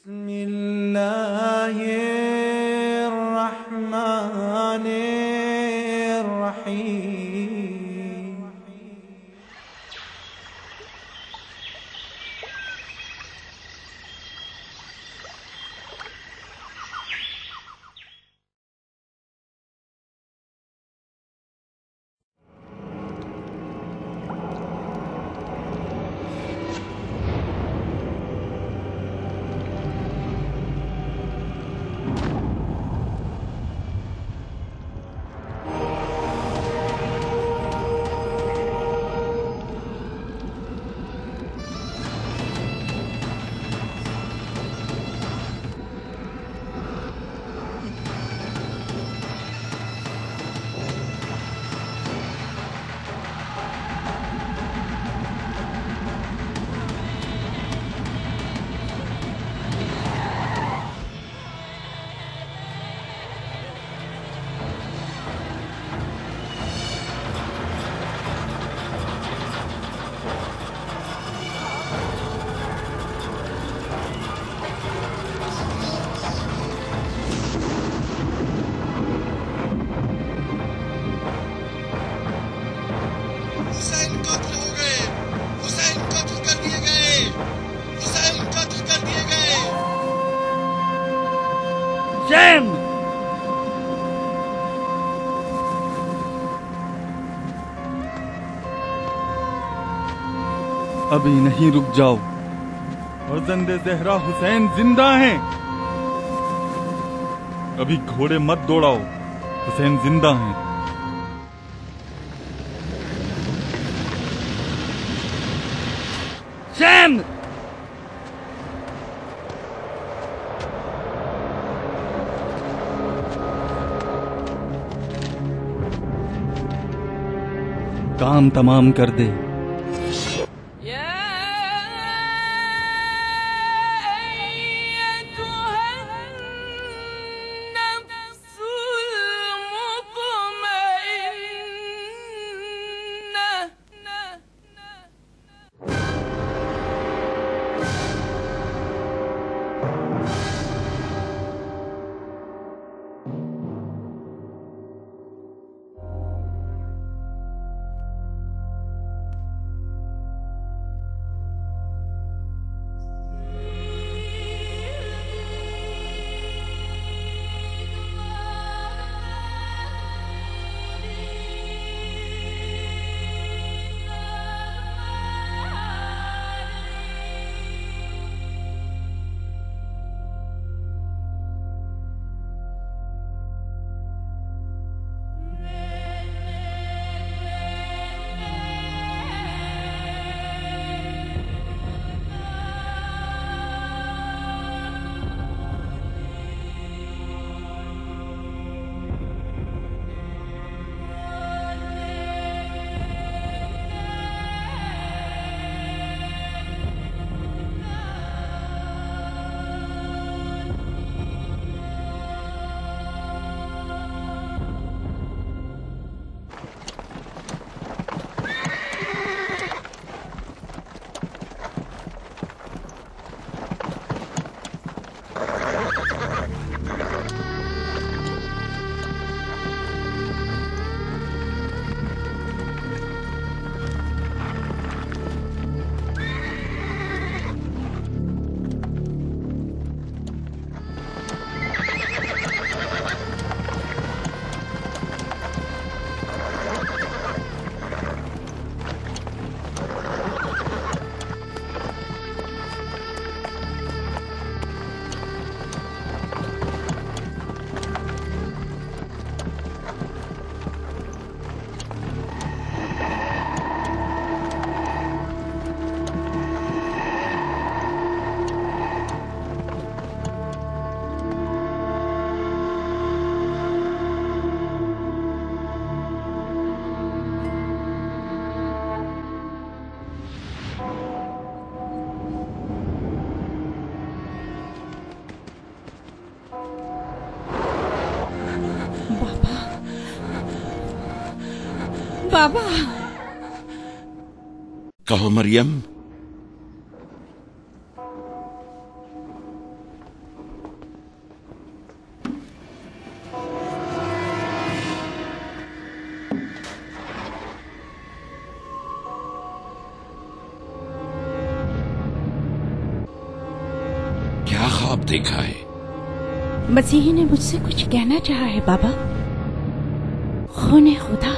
बिस्मिल्लाहिर्रहमानिर्रहीम। शैम! अभी नहीं, रुक जाओ। फर्जंदे ज़हरा हुसैन जिंदा हैं। अभी घोड़े मत दौड़ाओ, हुसैन जिंदा हैं। शैम! काम तमाम कर दे। बाबा। कहो मरियम। ख्वाब देखा है। मसीह ने मुझसे कुछ कहना चाहा है बाबा। खून खुदा।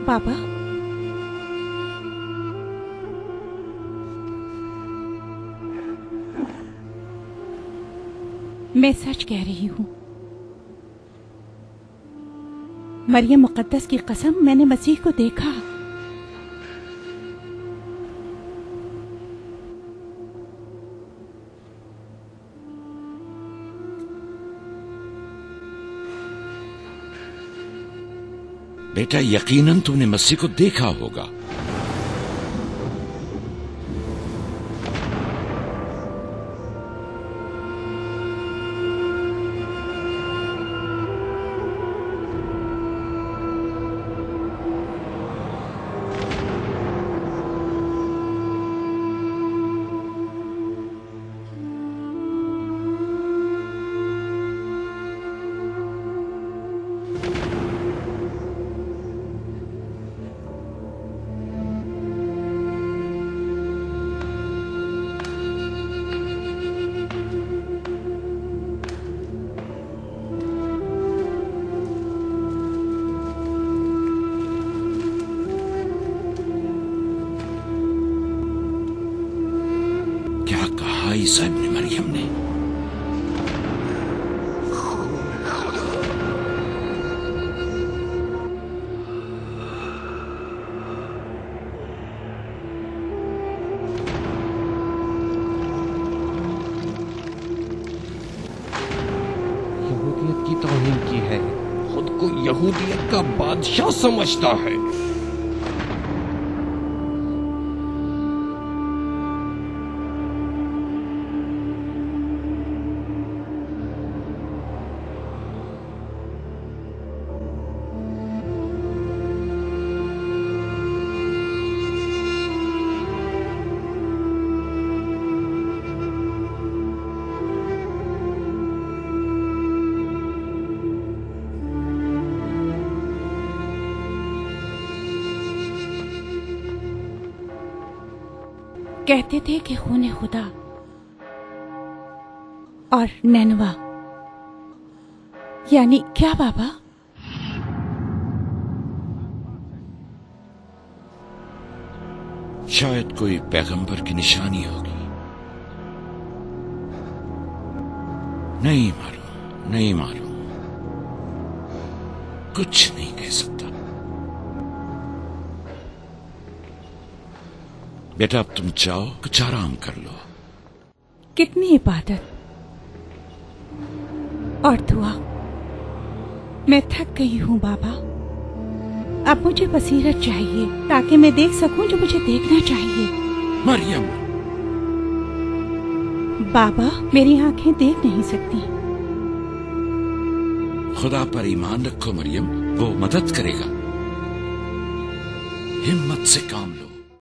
बाबा, मैं सच कह रही हूं। मरियम मुकद्दस की कसम, मैंने मसीह को देखा। बेटा, यकीनन तुमने मसीह को देखा होगा। क्या कहा ईसा इब्न मरियम ने? यहूदियत की तौहीन की है। खुद को यहूदियत का बादशाह समझता है। कहते थे कि खून खुदा और नैनवा, यानी क्या बाबा? शायद कोई पैगंबर की निशानी होगी। नहीं मालूम, नहीं मालूम, कुछ नहीं कह सकता। बेटा, अब तुम जाओ, कुछ आराम कर लो। कितनी इबादत और दुआ। मैं थक गई हूं बाबा। अब मुझे बसीरत चाहिए ताकि मैं देख सकूं जो मुझे देखना चाहिए। मरियम! बाबा, मेरी आंखें देख नहीं सकती। खुदा पर ईमान रखो मरियम, वो मदद करेगा। हिम्मत से काम लो।